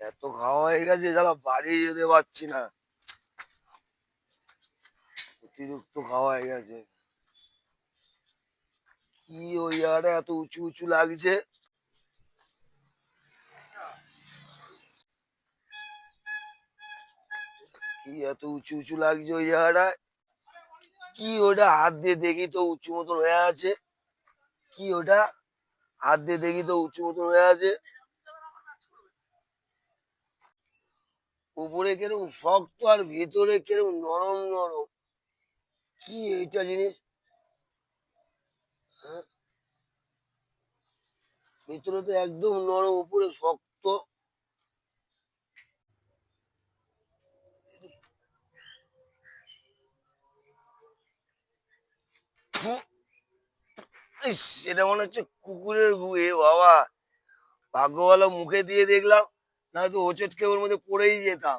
এত খাওয়া হয়ে গেছে যারা বাড়ি যেতে পারছি না, অতিরিক্ত খাওয়া হয়ে গেছে। কি ওই জায়গাটা এত উঁচু উঁচু লাগছে? কি এত উঁচু উঁচু লাগছে ওই জায়গাটায়? কি ওটা? হাত দিয়ে দেখি তো উঁচু মতন হয়ে আছে। কি ওটা? হাত দিয়ে দেখি তো উঁচু মতন হয়ে আছে। উপরে কিরকম শক্ত আর ভিতরে কিরকম নরম নরম। কি এইটা জিনিস? হ্যাঁ? ভিতরে তো একদম নরম, উপরে শক্ত। হুঁ, ইস, এটা মনে হচ্ছে কুকুরের গু। এ বাবা, ভাগ্য ভালো মুখে দিয়ে দেখলাম, না তো হোঁচটকে ওর মধ্যে পড়েই যেতাম।